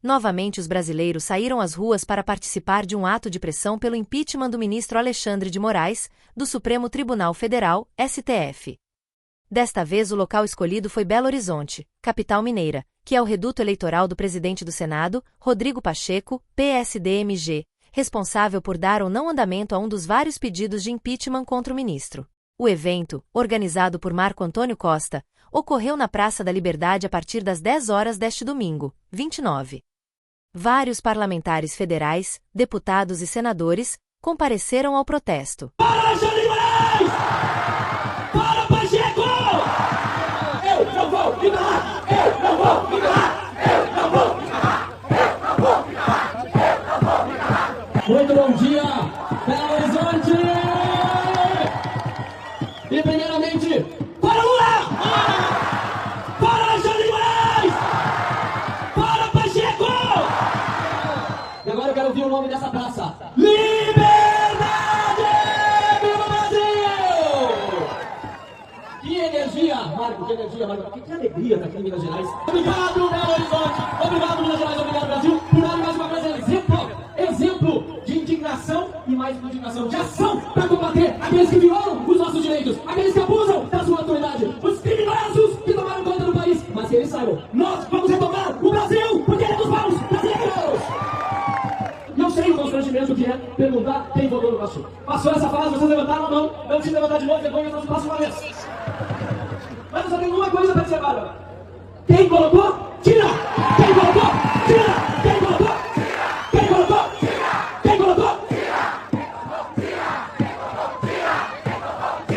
Novamente os brasileiros saíram às ruas para participar de um ato de pressão pelo impeachment do ministro Alexandre de Moraes, do Supremo Tribunal Federal, STF. Desta vez o local escolhido foi Belo Horizonte, capital mineira, que é o reduto eleitoral do presidente do Senado, Rodrigo Pacheco, PSD-MG, responsável por dar ou não andamento a um dos vários pedidos de impeachment contra o ministro. O evento, organizado por Marco Antônio Costa, ocorreu na Praça da Liberdade a partir das 10 horas deste domingo, 29. Vários parlamentares federais, deputados e senadores compareceram ao protesto. Para Alexandre de Moraes! Para Pacheco! Eu não vou me calar! Eu não vou me calar! Eu não vou me calar! Eu não vou me calar! Eu não vou me calar! Muito bom dia, Belo Horizonte! E primeiramente, para Lula! Para Alexandre de Moraes! Para Pacheco! E agora eu quero ouvir o nome dessa praça. Liberdade! Viva o Brasil! Que energia, Marco, que energia, Marco. Que alegria estar aqui em Minas Gerais. Obrigado, Belo Horizonte! Obrigado, Minas Gerais! Obrigado, Brasil! Por dar mais uma vez exemplo de indignação e mais de indignação, de ação para combater aqueles que violam os nossos direitos, aqueles que abusam da sua autoridade, os criminosos que tomaram conta do país. Mas que eles saibam, nós vamos retomar o Brasil, porque ele é dos bons brasileiros! E eu sei o constrangimento que é perguntar quem votou no Pacheco. Passou essa fase, vocês levantaram a mão, não precisa levantar de novo, depois nós passamos uma vez. Mas eu só tenho uma coisa para dizer, Bárbara. Quem colocou, tira! Quem colocou, tira! Quem colocou, tira! Quem colocou, tira! Quem colocou, tira! Quem colocou, tira! Quem colocou, tira! Quem colocou, tira!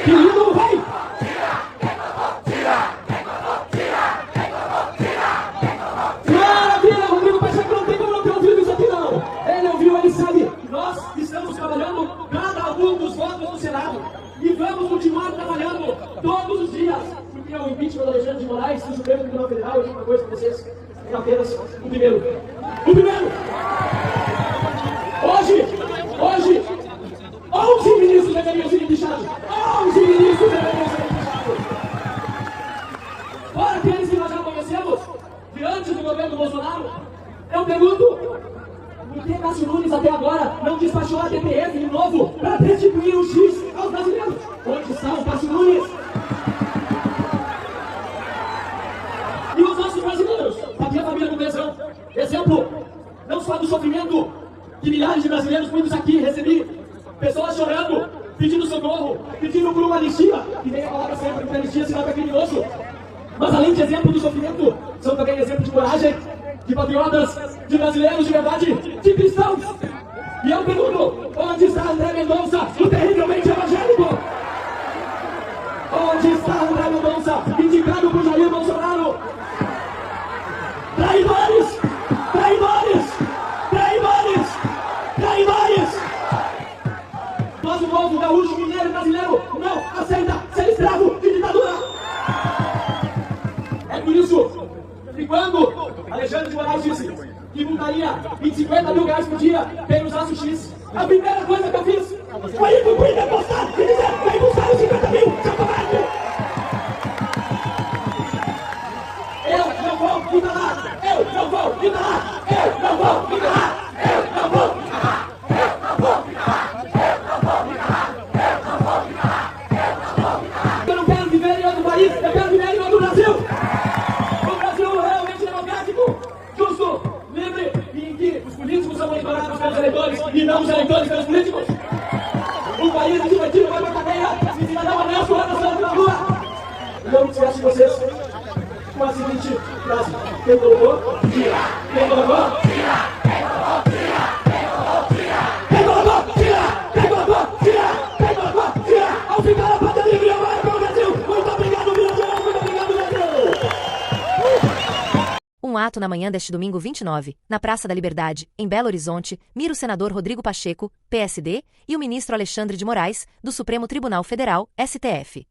Que lindo, vai! Tira! Quem colocou, tira! Quem colocou, tira! Quem colocou, tira! Quem colocou, tira! Maravilha, Rodrigo Pacheco não tem como não ter ouvido isso aqui, não! Ele ouviu, ele sabe. Nós estamos trabalhando cada um dos votos do Senado e vamos continuar trabalhando todos os dias. Porque o impeachment do Alexandre de Moraes do Supremo Tribunal Federal, eu digo uma coisa para vocês, é apenas o primeiro. O primeiro! Hoje, 11 ministros deveriam ser impeachados. 11 ministros deveriam ser impeachados. Fora aqueles que nós já conhecemos, de antes do governo Bolsonaro, eu pergunto, por que Cássio Nunes até agora não despachou a TPF de novo para restituir o X aos brasileiros? Onde está o Cássio Nunes? E os nossos brasileiros, a minha família do Bezão, exemplo, não só do sofrimento que milhares de brasileiros, muitos aqui, recebi pessoas chorando, pedindo socorro, pedindo por uma anistia, que nem a palavra sempre que anistia se trata criminoso. Mas além de exemplo do sofrimento, são também exemplo de coragem, de patriotas, de brasileiros de verdade, de cristãos. E eu pergunto, onde está André Mendonça, o terrivelmente evangélico? Onde está André Mendonça, indicado por Jair Bolsonaro? Traidores! Traidores! Traidores! Traidores! Nós, o povo gaúcho, mineiro e brasileiro, não aceita ser escravo de ditadura! É por isso que quando Alexandre de Moraes disse que multaria em 50 mil reais por dia quem usasse o X, a primeira coisa que eu fiz foi ir pro Twitter postar e dizer: vem buscar os 50 mil, seu covarde! Eu não vou me calar! Eu não vou me calar! Eu não vou me calar! Eu não vou me calar! Eu não vou me calar! Eu não vou me calar! Eu não vou me calar! Eu não vou me calar! Eu não quero viver em outro país, eu quero viver em outro Brasil! Um Brasil realmente democrático, justo, livre e em que os políticos são monitorados pelos eleitores e não os eleitores pelos políticos! Um país onde o bandido vai pra cadeia se cidadão honesto anda solto na rua! E eu me despeço de vocês com a seguinte frase: quem colocou, tira! Quem colocou, tira! Quem colocou, tira! Quem colocou, tira! Quem colocou, tira! Quem colocou, tira! Quem colocou, tira! Ao ficar a pátria livre, eu vou pelo Brasil! Muito obrigado, Minas Gerais! Muito obrigado, Brasil! Um ato na manhã deste domingo 29, na Praça da Liberdade, em Belo Horizonte, mira o senador Rodrigo Pacheco, PSD, e o ministro Alexandre de Moraes, do Supremo Tribunal Federal, STF.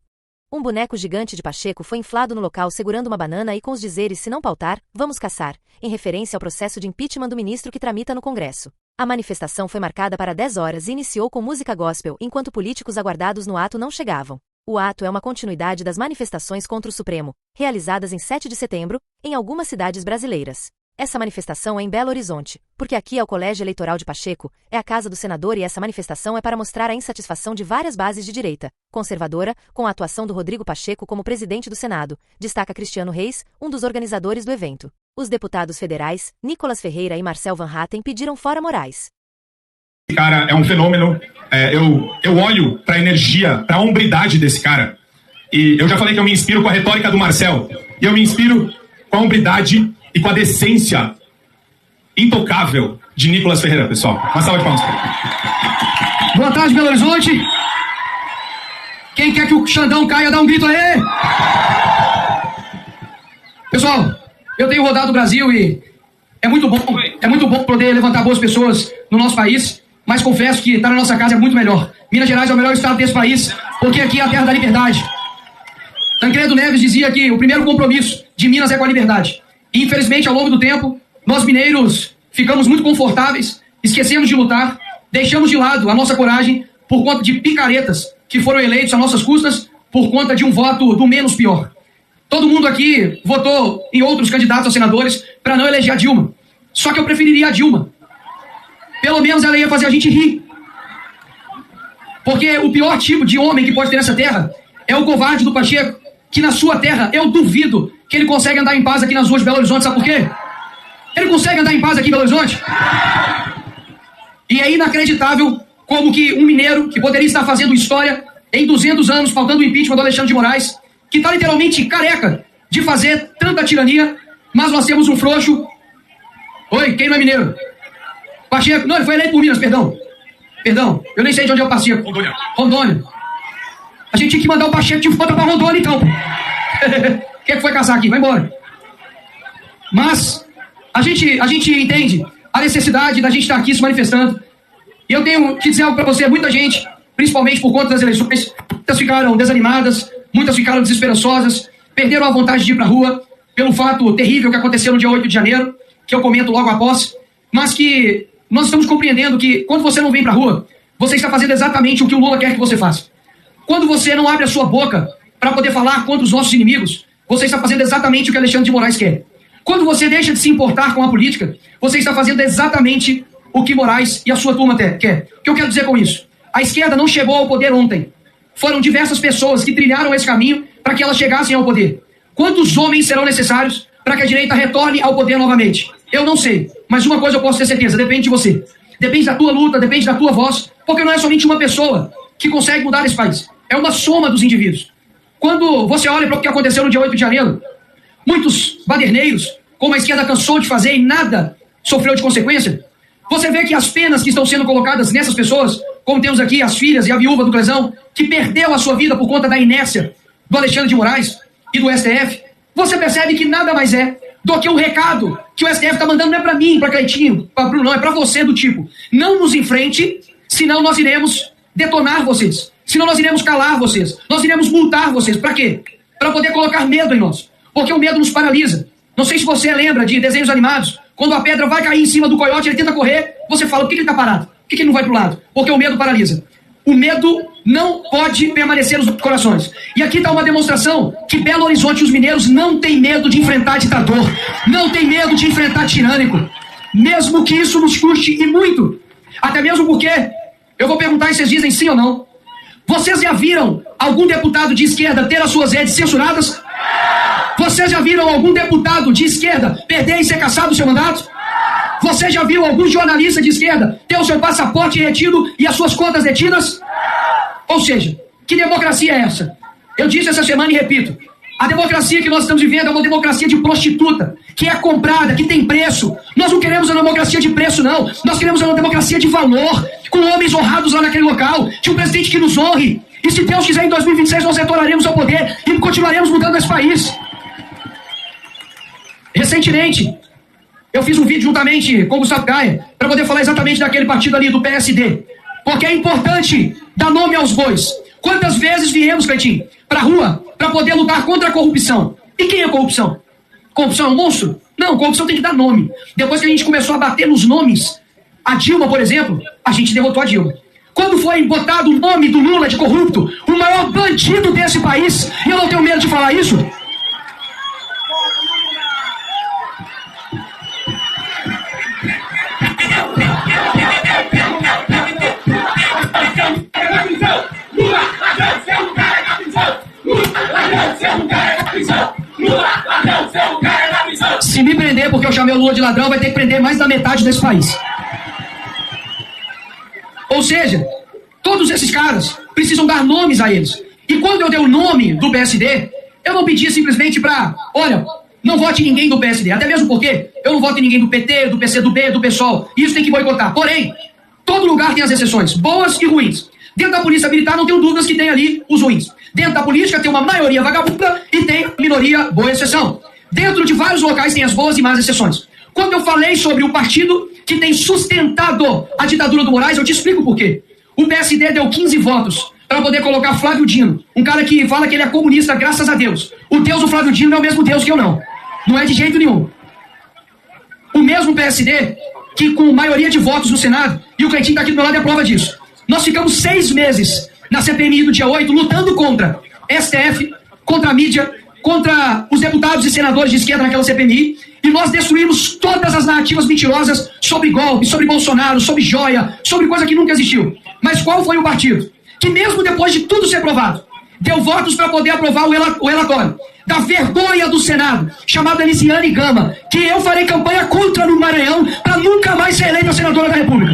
Um boneco gigante de Pacheco foi inflado no local segurando uma banana e com os dizeres: se não pautar, vamos caçar, em referência ao processo de impeachment do ministro que tramita no Congresso. A manifestação foi marcada para 10 horas e iniciou com música gospel enquanto políticos aguardados no ato não chegavam. O ato é uma continuidade das manifestações contra o Supremo, realizadas em 7 de setembro, em algumas cidades brasileiras. Essa manifestação é em Belo Horizonte, porque aqui é o Colégio Eleitoral de Pacheco, é a casa do senador e essa manifestação é para mostrar a insatisfação de várias bases de direita, conservadora, com a atuação do Rodrigo Pacheco como presidente do Senado, destaca Cristiano Reis, um dos organizadores do evento. Os deputados federais, Nicolas Ferreira e Marcel Van Hatten pediram fora Moraes. Esse cara é um fenômeno, eu olho para a energia, para a hombridade desse cara, e eu já falei que eu me inspiro com a retórica do Marcel, e eu me inspiro com a hombridade e com a decência intocável de Nicolas Ferreira, pessoal. Uma salva de palmas. Boa tarde, Belo Horizonte. Quem quer que o Xandão caia, dá um grito aí. Pessoal, eu tenho rodado o Brasil e é muito bom poder levantar boas pessoas no nosso país, mas confesso que estar na nossa casa é muito melhor. Minas Gerais é o melhor estado desse país, porque aqui é a terra da liberdade. Tancredo Neves dizia que o primeiro compromisso de Minas é com a liberdade. E, infelizmente, ao longo do tempo, nós mineiros ficamos muito confortáveis, esquecemos de lutar, deixamos de lado a nossa coragem por conta de picaretas que foram eleitos a nossas custas por conta de um voto do menos pior. Todo mundo aqui votou em outros candidatos a senadores para não eleger a Dilma. Só que eu preferiria a Dilma. Pelo menos ela ia fazer a gente rir. Porque o pior tipo de homem que pode ter nessa terra é o covarde do Pacheco, que na sua terra eu duvido que ele consegue andar em paz aqui nas ruas de Belo Horizonte. Sabe por quê? Ele consegue andar em paz aqui em Belo Horizonte? E é inacreditável como que um mineiro que poderia estar fazendo história em 200 anos, faltando o impeachment do Alexandre de Moraes, que está literalmente careca de fazer tanta tirania, mas nós temos um frouxo. Oi, quem não é mineiro? Pacheco. Não, ele foi eleito por Minas, perdão. Eu nem sei de onde é o Pacheco. Rondônia. A gente tinha que mandar o Pacheco de volta pra Rondônia, então. Quem é que foi caçar aqui? Vai embora. Mas a gente entende a necessidade da gente estar aqui se manifestando. E eu tenho que dizer algo para você. Muita gente, principalmente por conta das eleições, muitas ficaram desanimadas, muitas ficaram desesperançosas, perderam a vontade de ir pra rua pelo fato terrível que aconteceu no dia 8 de janeiro, que eu comento logo após, mas que nós estamos compreendendo que quando você não vem pra rua, você está fazendo exatamente o que o Lula quer que você faça. Quando você não abre a sua boca para poder falar contra os nossos inimigos, você está fazendo exatamente o que Alexandre de Moraes quer. Quando você deixa de se importar com a política, você está fazendo exatamente o que Moraes e a sua turma quer. O que eu quero dizer com isso? A esquerda não chegou ao poder ontem. Foram diversas pessoas que trilharam esse caminho para que elas chegassem ao poder. Quantos homens serão necessários para que a direita retorne ao poder novamente? Eu não sei, mas uma coisa eu posso ter certeza, depende de você. Depende da tua luta, depende da tua voz, porque não é somente uma pessoa que consegue mudar esse país. É uma soma dos indivíduos. Quando você olha para o que aconteceu no dia 8 de janeiro, muitos baderneiros, como a esquerda cansou de fazer e nada sofreu de consequência, você vê que as penas que estão sendo colocadas nessas pessoas, como temos aqui as filhas e a viúva do Clezão, que perdeu a sua vida por conta da inércia do Alexandre de Moraes e do STF, você percebe que nada mais é do que um recado que o STF está mandando. Não é para mim, para Cleitinho, para Bruno, não, é para você, do tipo, não nos enfrente, senão nós iremos detonar vocês, senão nós iremos calar vocês, nós iremos multar vocês. Para quê? Para poder colocar medo em nós, porque o medo nos paralisa. Não sei se você lembra de desenhos animados, quando a pedra vai cair em cima do coiote, ele tenta correr, você fala, por que ele está parado? Por que ele não vai para o lado? Porque o medo paralisa. O medo não pode permanecer nos corações. E aqui está uma demonstração que Belo Horizonte e os mineiros não têm medo de enfrentar ditador, não têm medo de enfrentar tirânico, mesmo que isso nos custe e muito. Até mesmo porque, eu vou perguntar e vocês dizem sim ou não. Vocês já viram algum deputado de esquerda ter as suas redes censuradas? Vocês já viram algum deputado de esquerda perder e ser cassado do seu mandato? Você já viu algum jornalista de esquerda ter o seu passaporte retido e as suas contas detidas? Ou seja, que democracia é essa? Eu disse essa semana e repito, a democracia que nós estamos vivendo é uma democracia de prostituta, que é comprada, que tem preço. Nós não queremos uma democracia de preço, não. Nós queremos uma democracia de valor, com homens honrados lá naquele local, de um presidente que nos honre. E se Deus quiser, em 2026 nós retornaremos ao poder e continuaremos mudando esse país. Recentemente, eu fiz um vídeo juntamente com o Gustavo Gaia para poder falar exatamente daquele partido ali, do PSD. Porque é importante dar nome aos bois. Quantas vezes viemos, Cleitinho, pra rua para poder lutar contra a corrupção? E quem é corrupção? Corrupção é um monstro? Não, corrupção tem que dar nome. Depois que a gente começou a bater nos nomes, a Dilma, por exemplo, a gente derrotou a Dilma. Quando foi botado o nome do Lula de corrupto, o maior bandido desse país, e eu não tenho medo de falar isso, prisão. Lula, ladrão, seu cara na prisão. Se me prender porque eu chamei o Lula de ladrão, vai ter que prender mais da metade desse país. Ou seja, todos esses caras precisam dar nomes a eles. E quando eu dei o nome do PSD, eu não pedi simplesmente para, olha, não vote em ninguém do PSD. Até mesmo porque eu não voto em ninguém do PT, do PCdoB, do PSOL. Isso tem que boicotar. Porém, todo lugar tem as exceções, boas e ruins. Dentro da polícia militar não tenho dúvidas que tem ali os ruins. Dentro da política tem uma maioria vagabunda e tem minoria boa exceção. Dentro de vários locais tem as boas e más exceções. Quando eu falei sobre o partido que tem sustentado a ditadura do Moraes, eu te explico por quê. O PSD deu 15 votos para poder colocar Flávio Dino, um cara que fala que ele é comunista, graças a Deus. O Deus do Flávio Dino é o mesmo Deus que eu não. Não é de jeito nenhum. O mesmo PSD que com maioria de votos no Senado, e o Cleitinho está aqui do meu lado é a prova disso. Nós ficamos 6 meses na CPMI do dia 8 lutando contra STF, contra a mídia, contra os deputados e senadores de esquerda naquela CPMI, e nós destruímos todas as narrativas mentirosas sobre golpe, sobre Bolsonaro, sobre joia, sobre coisa que nunca existiu. Mas qual foi o partido que mesmo depois de tudo ser provado, deu votos para poder aprovar o relatório da vergonha do Senado, chamado Elisiane Gama, que eu farei campanha contra no Maranhão para nunca mais ser eleita senadora da República?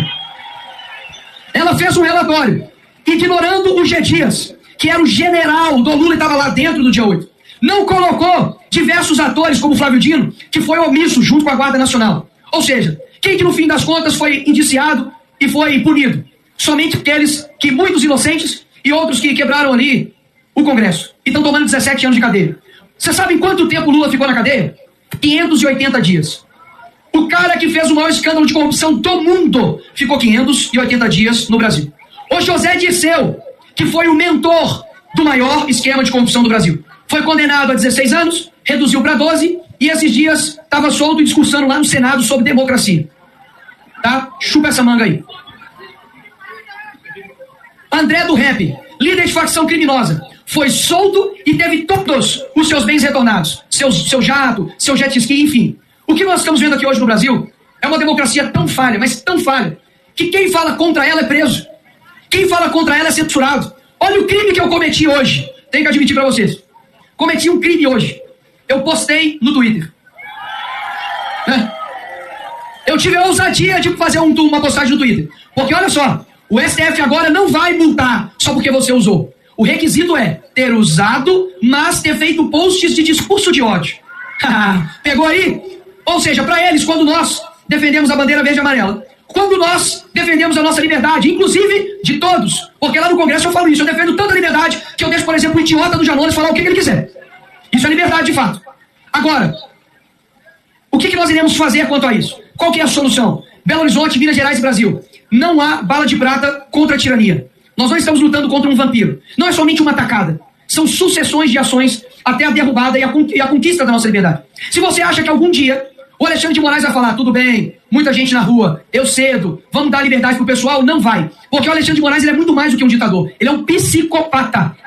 Ela fez um relatório ignorando o G. Dias, que era o general do Lula e estava lá dentro do dia 8. Não colocou diversos atores como Flávio Dino, que foi omisso junto com a Guarda Nacional. Ou seja, quem que no fim das contas foi indiciado e foi punido? Somente aqueles que muitos inocentes e outros que quebraram ali o Congresso. E estão tomando 17 anos de cadeia. Você sabe quanto tempo o Lula ficou na cadeia? 580 dias. O cara que fez o maior escândalo de corrupção do mundo ficou 580 dias no Brasil. O José Dirceu, que foi o mentor do maior esquema de corrupção do Brasil, foi condenado a 16 anos, reduziu para 12, e esses dias estava solto e discursando lá no Senado sobre democracia. Tá? Chupa essa manga aí. André do Rap, líder de facção criminosa, foi solto e teve todos os seus bens retornados. Seu jato, seu jet ski, enfim. O que nós estamos vendo aqui hoje no Brasil é uma democracia tão falha, mas tão falha, que quem fala contra ela é preso. Quem fala contra ela é censurado. Olha o crime que eu cometi hoje. Tenho que admitir para vocês. Cometi um crime hoje. Eu postei no Twitter. Eu tive a ousadia de fazer uma postagem no Twitter. Porque olha só, o STF agora não vai multar só porque você usou. O requisito é ter usado, mas ter feito posts de discurso de ódio. Pegou aí? Ou seja, para eles, quando nós defendemos a bandeira verde e amarela, quando nós defendemos a nossa liberdade, inclusive de todos, porque lá no Congresso eu falo isso, eu defendo tanta liberdade que eu deixo, por exemplo, o idiota do Janones falar o que ele quiser. Isso é liberdade de fato. Agora, o que nós iremos fazer quanto a isso? Qual que é a solução? Belo Horizonte, Minas Gerais e Brasil. Não há bala de prata contra a tirania. Nós não estamos lutando contra um vampiro. Não é somente uma tacada. São sucessões de ações até a derrubada e a conquista da nossa liberdade. Se você acha que algum dia o Alexandre de Moraes vai falar, tudo bem, muita gente na rua, eu cedo, vamos dar liberdade pro pessoal, não vai. Porque o Alexandre de Moraes ele é muito mais do que um ditador. Ele é um psicopata.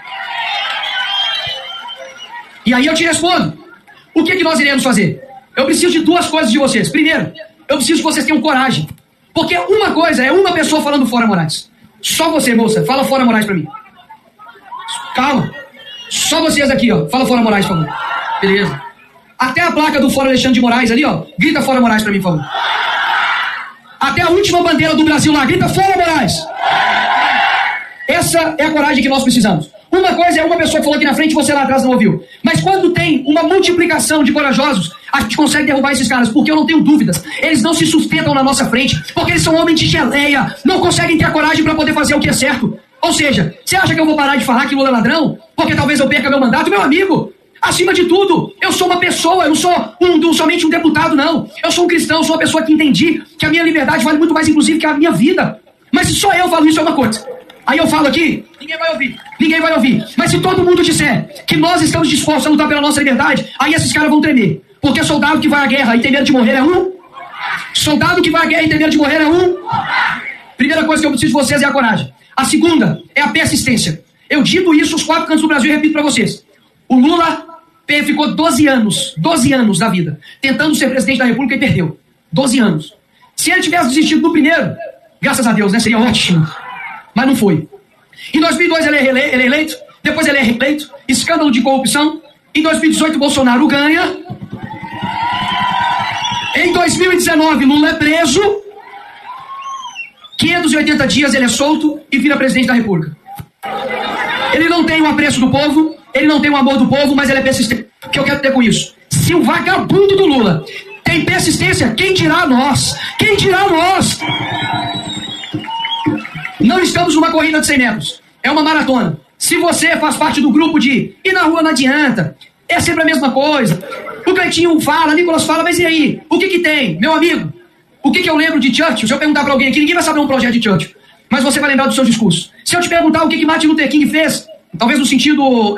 E aí eu te respondo. O que nós iremos fazer? Eu preciso de 2 coisas de vocês. Primeiro, eu preciso que vocês tenham coragem. Porque uma coisa é uma pessoa falando fora Moraes. Só você, moça, fala fora Moraes pra mim. Calma. Só vocês aqui, ó. Fala fora Moraes, por favor. Beleza. Até a placa do Fora Alexandre de Moraes ali, ó. Grita fora Moraes pra mim, por favor. Até a última bandeira do Brasil lá. Grita fora Moraes. Essa é a coragem que nós precisamos. Uma coisa é uma pessoa que falou aqui na frente e você lá atrás não ouviu. Mas quando tem uma multiplicação de corajosos, a gente consegue derrubar esses caras, porque eu não tenho dúvidas. Eles não se sustentam na nossa frente, porque eles são homens de geleia, não conseguem ter a coragem para poder fazer o que é certo. Ou seja, você acha que eu vou parar de falar que Lula é ladrão? Porque talvez eu perca meu mandato? Meu amigo, acima de tudo, eu sou uma pessoa, eu não sou somente um deputado, não. Eu sou um cristão, eu sou uma pessoa que entendi que a minha liberdade vale muito mais, inclusive, que a minha vida. Mas se só eu falo isso é uma coisa. Aí eu falo aqui, ninguém vai ouvir. Ninguém vai ouvir. Mas se todo mundo disser que nós estamos dispostos a lutar pela nossa liberdade, aí esses caras vão tremer. Porque soldado que vai à guerra e tem medo de morrer é um. Soldado que vai à guerra e tem medo de morrer é um. Primeira coisa que eu preciso de vocês é a coragem. A segunda é a persistência. Eu digo isso os 4 cantos do Brasil e repito para vocês. O Lula ficou 12 anos da vida, tentando ser presidente da República e perdeu. 12 anos. Se ele tivesse desistido no primeiro, graças a Deus, né? Seria ótimo. Mas não foi. Em 2002 ele é eleito, depois ele é reeleito, escândalo de corrupção, Em 2018, Bolsonaro ganha. Em 2019, Lula é preso. 580 dias ele é solto e vira presidente da República. Ele não tem o apreço do povo, ele não tem o amor do povo, mas ele é persistente. O que eu quero ter com isso? Se o vagabundo do Lula tem persistência, quem dirá nós? Quem dirá nós? Não estamos numa corrida de 100 metros. É uma maratona. Se você faz parte do grupo de ir na rua não adianta, é sempre a mesma coisa. O Cleitinho fala, Nicolas fala, mas e aí? O que tem? Meu amigo, o que eu lembro de Churchill? Se eu perguntar pra alguém aqui, ninguém vai saber um projeto de Churchill. Mas você vai lembrar do seu discurso. Se eu te perguntar o que Martin Luther King fez, talvez no sentido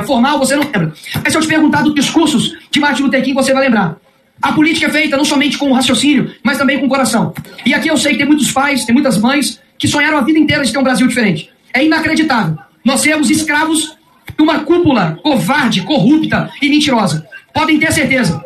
formal você não lembra. Mas se eu te perguntar dos discursos de Martin Luther King, você vai lembrar. A política é feita não somente com o raciocínio, mas também com o coração. E aqui eu sei que tem muitos pais, tem muitas mães que sonharam a vida inteira de ter um Brasil diferente. É inacreditável. Nós sermos escravos de uma cúpula covarde, corrupta e mentirosa. Podem ter certeza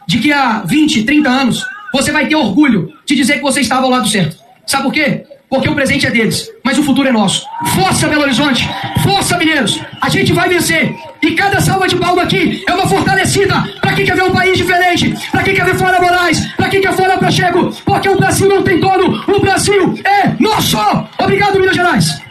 de que há 20, 30 anos você vai ter orgulho de dizer que você estava ao lado certo. Sabe por quê? Porque o presente é deles, mas o futuro é nosso. Força, Belo Horizonte! Força, mineiros! A gente vai vencer! E cada salva de palma aqui é uma fortalecida para quem quer ver um país diferente, para quem quer ver Flora Moraes, para quem quer Flora Pacheco, porque o Brasil não tem dono, o Brasil é nosso! Obrigado, Minas Gerais!